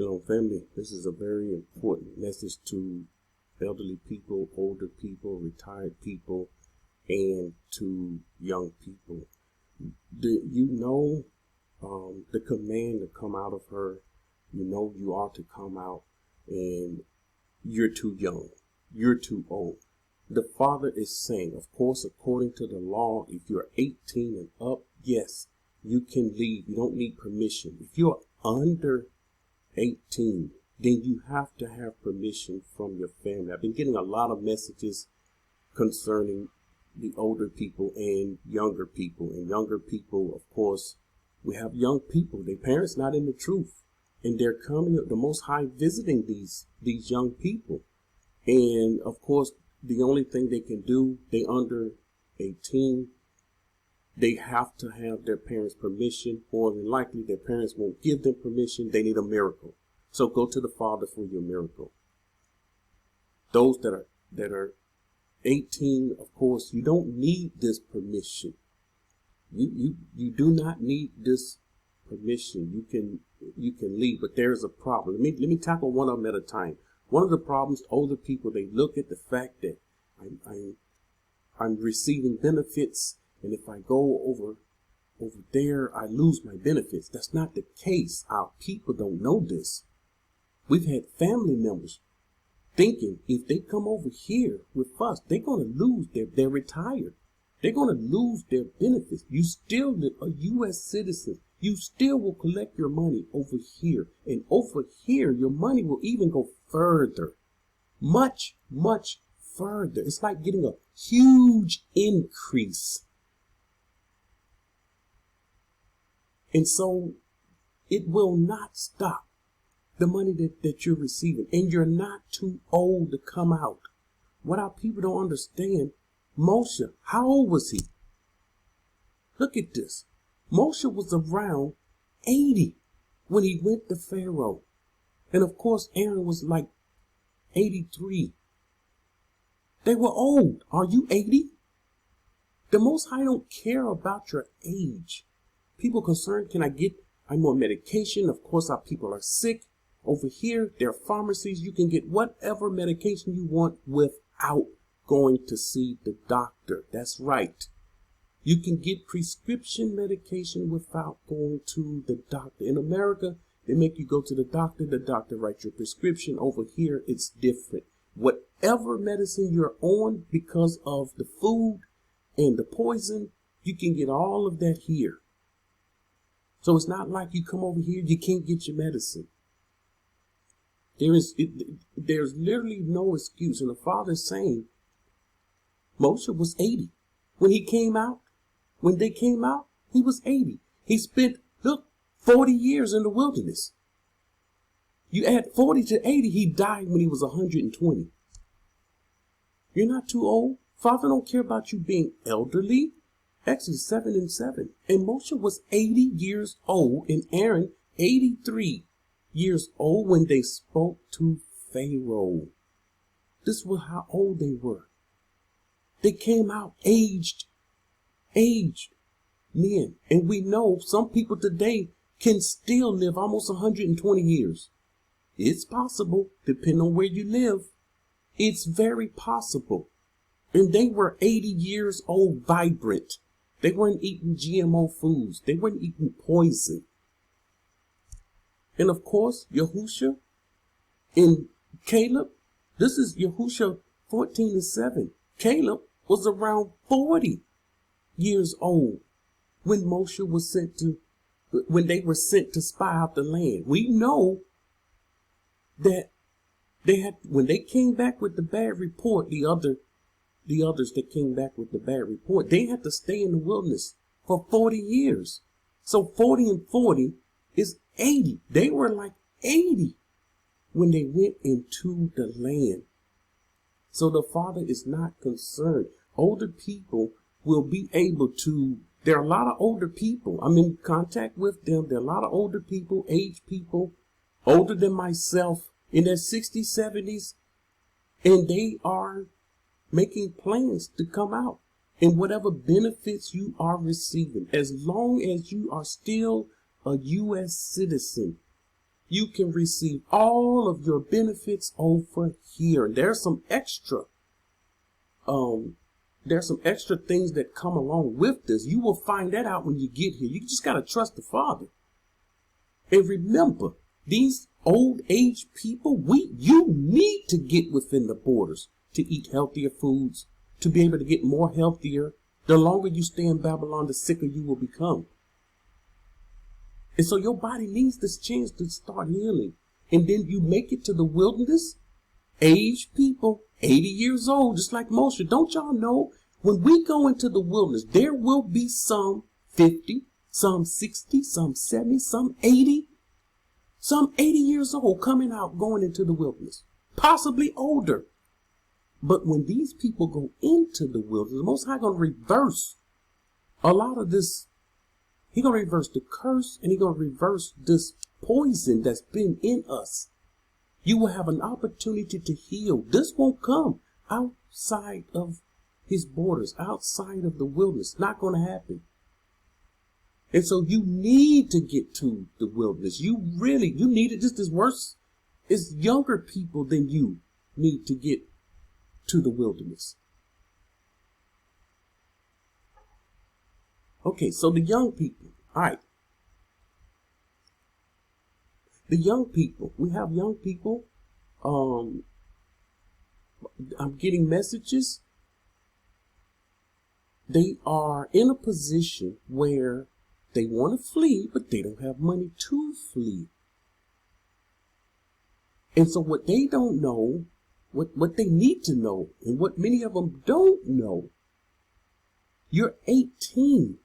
Shalom family, this is a very important message to elderly people, older people, retired people, and to young people. Do you know the command to come out of her? You know you ought to come out, and you're too young. You're too old. The Father is saying, of course, according to the law, if you're 18 and up, yes, you can leave. You don't need permission. If you're under 18, then you have to have permission from your family. I've been getting a lot of messages concerning the older people and younger people. And younger people, of course, we have young people. Their parents not in the truth. And they're coming up, the Most High visiting these young people. And of course, the only thing they can do, they under 18, they have to have their parents' permission. More than likely, their parents won't give them permission. They need a miracle. So go to the Father for your miracle. Those that are 18, of course, you don't need this permission. You do not need this permission. You can leave, but there's a problem. Let me tackle one of them at a time. One of the problems, older people, they look at the fact that I'm receiving benefits, and if I go over there, I lose my benefits. That's not the case. Our people don't know this. We've had family members thinking if they come over here with us, they're going to lose they're retired. They're going to lose their benefits. You still a U.S. citizen. You still will collect your money over here. And over here, your money will even go further. Much, much further. It's like getting a huge increase. And so it will not stop the money that you're receiving. And you're not too old to come out. What our people don't understand, Moshe, how old was he? Look at this. Moshe was around 80 when he went to Pharaoh. And of course, Aaron was like 83. They were old. Are you 80? The Most High don't care about your age. People concerned, I'm on medication. Of course, our people are sick. Over here, there are pharmacies. You can get whatever medication you want without going to see the doctor. That's right. You can get prescription medication without going to the doctor. In America, they make you go to the doctor writes your prescription. Over here, it's different. Whatever medicine you're on because of the food and the poison, you can get all of that here. So it's not like you come over here, you can't get your medicine. There's literally no excuse. And the Father's saying, Moshe was 80 when he came out. When they came out, he was 80. He spent, 40 years in the wilderness. You add 40 to 80, he died when he was 120. You're not too old. Father don't care about you being elderly. Exodus 7:7. And Moshe was 80 years old and Aaron 83 years old when they spoke to Pharaoh. This was how old they were. They came out aged men. And we know some people today can still live almost 120 years. It's possible, depending on where you live. It's very possible. And they were 80 years old, vibrant. They weren't eating GMO foods. They weren't eating poison. And of course, Yahushua and Caleb, this is Yahushua 14:7. Caleb was around 40 years old when Moshe was when they were sent to spy out the land. We know that when they came back with the bad report, the others that came back with the bad report, they had to stay in the wilderness for 40 years. So 40 and 40 is 80. They were like 80 when they went into the land. So the Father is not concerned. Older people will be able to, there are a lot of older people. I'm in contact with them. There are a lot of older people, aged people, older than myself, in their 60s, 70s, and they are making plans to come out. And whatever benefits you are receiving, as long as you are still a U.S. citizen, You can receive all of your benefits over here. There's some extra things that come along with this. You will find that out when you get here. You just got to trust the Father. And remember, these old age people, you need to get within the borders to eat healthier foods, to be able to get more healthier. The longer you stay in Babylon, the sicker you will become. And so your body needs this chance to start healing. And then you make it to the wilderness, aged people, 80 years old, just like Moshe. Don't y'all know, when we go into the wilderness, there will be some 50, some 60, some 70, some 80 years old coming out, going into the wilderness, possibly older. But when these people go into the wilderness, the Most High going to reverse a lot of this. He's going to reverse the curse, and he's going to reverse this poison that's been in us. You will have an opportunity to heal. This won't come outside of his borders, outside of the wilderness. Not going to happen. And so you need to get to the wilderness. You need it just as worse. It's younger people than you need to get to the wilderness. Okay, so the young people. All right. The young people. We have young people. I'm getting messages. They are in a position where they want to flee, but they don't have money to flee. And so what they don't know, what they need to know, and what many of them don't know, you're 18.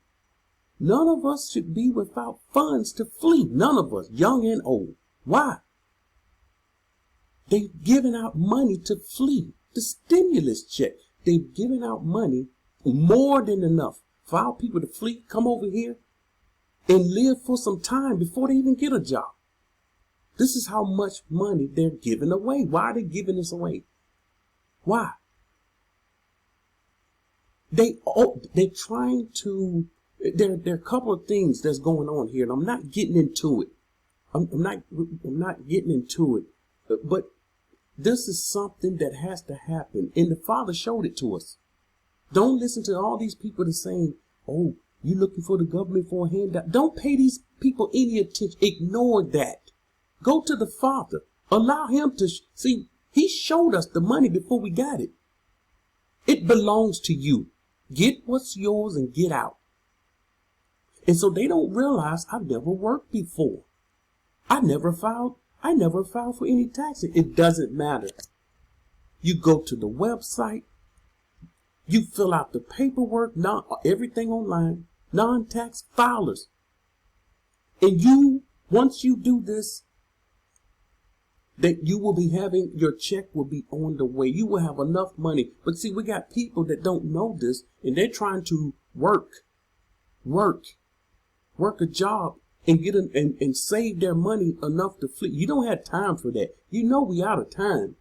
None of us should be without funds to flee. None of us, young and old. Why? They've given out money to flee. The stimulus check. They've given out money more than enough for our people to flee, come over here, and live for some time before they even get a job. This is how much money they're giving away. Why are they giving this away? Why? They're trying to. There are a couple of things that's going on here, and I'm not getting into it. I'm not getting into it. But this is something that has to happen, and the Father showed it to us. Don't listen to all these people that are saying, "Oh, you're looking for the government for a handout." Don't pay these people any attention. Ignore that. Go to the Father. Allow him to see. He showed us the money before we got it. It belongs to you. Get what's yours and get out. And so they don't realize I've never worked before. I never filed for any taxes. It doesn't matter. You go to the website. You fill out the paperwork, everything online, non-tax filers. And once you do this, that you will be having, your check will be on the way. You will have enough money. But see, we got people that don't know this, and they're trying to work a job and get and save their money enough to flee. You don't have time for that. You know we out of time.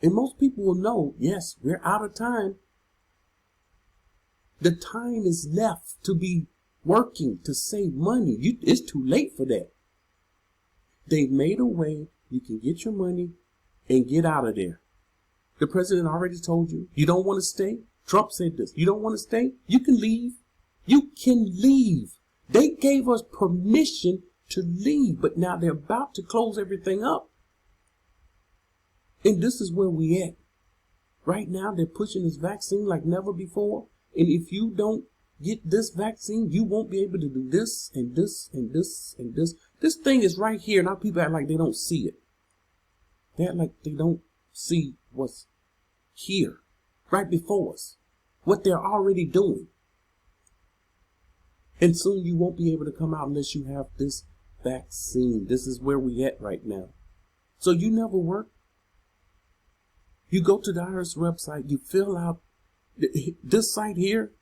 And most people will know, yes, we're out of time. The time is left to be working to save money. It's too late for that. They've made a way you can get your money and get out of there. The president already told you, you don't want to stay. Trump said this. You don't want to stay? You can leave. You can leave. They gave us permission to leave, but now they're about to close everything up. And this is where we at. Right now, they're pushing this vaccine like never before. And if you don't get this vaccine, you won't be able to do this and this and this and this. This thing is right here. Now people act like they don't see it. They act like they don't see what's here, right before us, what they're already doing. And soon you won't be able to come out unless you have this vaccine. This is where we at right now. So you never work. You go to the IRS website, you fill out this site here,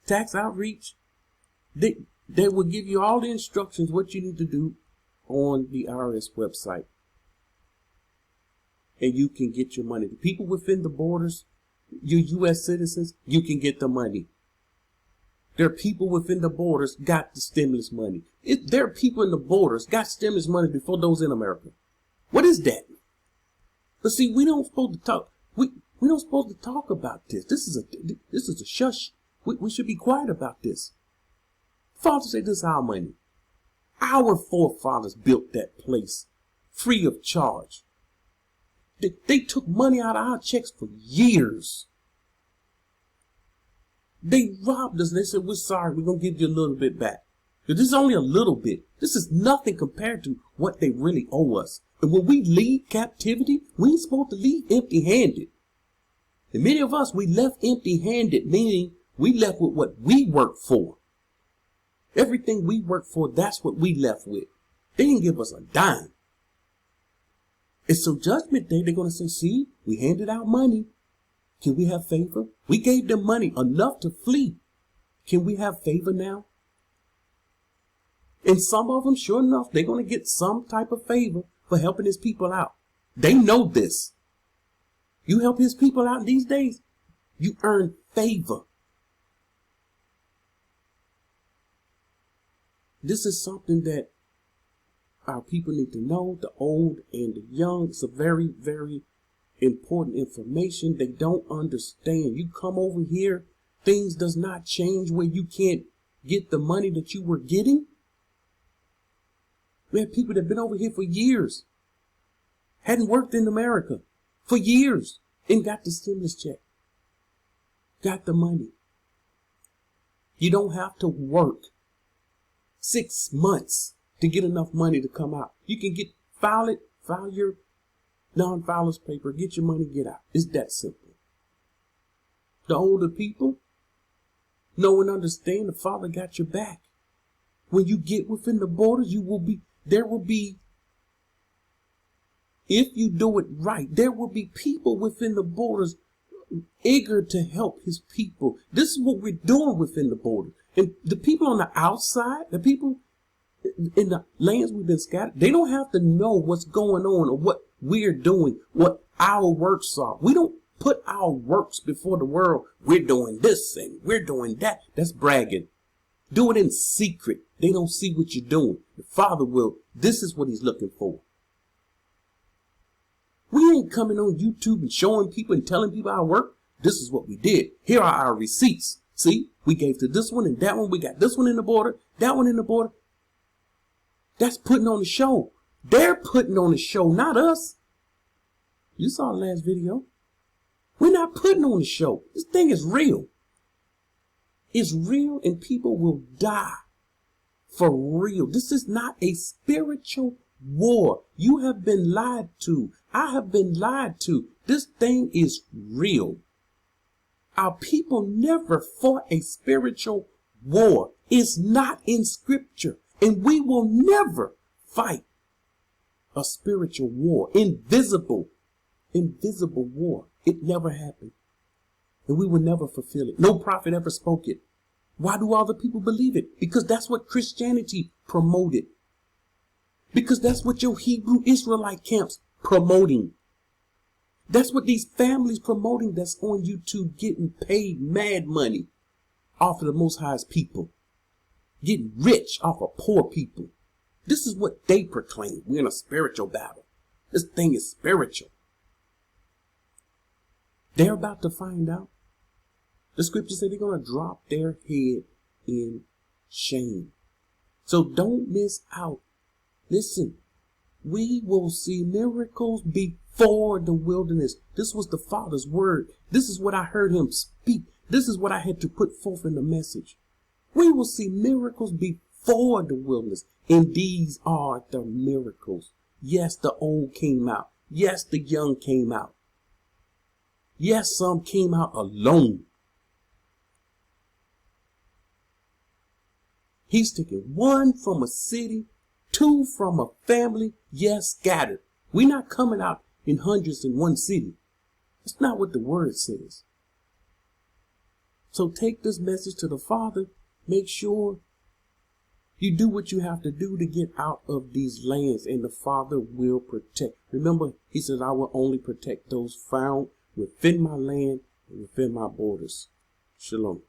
tax outreach. They will give you all the instructions what you need to do on the IRS website. And you can get your money. The people within the borders, your U.S. citizens, you can get the money. There are people within the borders got the stimulus money. There are people in the borders got stimulus money before those in America. What is that? But see, we don't supposed to talk. We don't supposed to talk about this. This is a shush. We should be quiet about this. Fathers say this is our money. Our forefathers built that place free of charge. They took money out of our checks for years. They robbed us and they said, we're sorry, we're going to give you a little bit back. But this is only a little bit. This is nothing compared to what they really owe us. And when we leave captivity, we ain't supposed to leave empty-handed. And many of us, we left empty-handed, meaning we left with what we worked for. Everything we worked for, that's what we left with. They didn't give us a dime. And so Judgment Day, they're going to say, see, we handed out money. Can we have favor? We gave them money enough to flee. Can we have favor now? And some of them, sure enough, they're going to get some type of favor for helping his people out. They know this. You help his people out these days, you earn favor. This is something that our people need to know, the old and the young. It's a very, very important information. They don't understand. You come over here, things does not change where you can't get the money that you were getting. We have people that have been over here for years, hadn't worked in America for years, and got the stimulus check, got the money. You don't have to work 6 months to get enough money to come out. You can file your non-filers paper, get your money, get out. It's that simple. The older people know and understand the Father got your back. When you get within the borders, there will be, if you do it right, there will be people within the borders eager to help his people. This is what we're doing within the border. And the people on the outside, the people in the lands we've been scattered, they don't have to know what's going on or what we're doing, what our works are. We don't put our works before the world. We're doing this and we're doing that. That's bragging. Do it in secret. They don't see what you're doing. The Father will. This is what he's looking for. We ain't coming on YouTube and showing people and telling people our work. This is what we did. Here are our receipts. See, we gave to this one and that one. We got this one in the border, that one in the border. That's putting on the show. They're putting on the show, not us. You saw the last video. We're not putting on the show. This thing is real. It's real and people will die for real. This is not a spiritual war. You have been lied to. I have been lied to. This thing is real. Our people never fought a spiritual war. It's not in scripture. And we will never fight a spiritual war. Invisible war. It never happened. And we will never fulfill it. No prophet ever spoke it. Why do all the people believe it? Because that's what Christianity promoted. Because that's what your Hebrew Israelite camps promoting. That's what these families promoting that's on YouTube, getting paid mad money off of the Most High's people. Getting rich off of poor people. This is what they proclaim. We're in a spiritual battle. This thing is spiritual. They're about to find out. The scripture said they're going to drop their head in shame. So don't miss out. Listen, we will see miracles before the wilderness. This was the Father's word. This is what I heard him speak. This is what I had to put forth in the message. We will see miracles before the wilderness. And these are the miracles. Yes, the old came out. Yes, the young came out. Yes, some came out alone. He's taking 1 from a city, 2 from a family, yes, scattered. We're not coming out in hundreds in one city. That's not what the word says. So take this message to the Father. Make sure you do what you have to do to get out of these lands, and the Father will protect. Remember, he says, I will only protect those found within my land and within my borders. Shalom.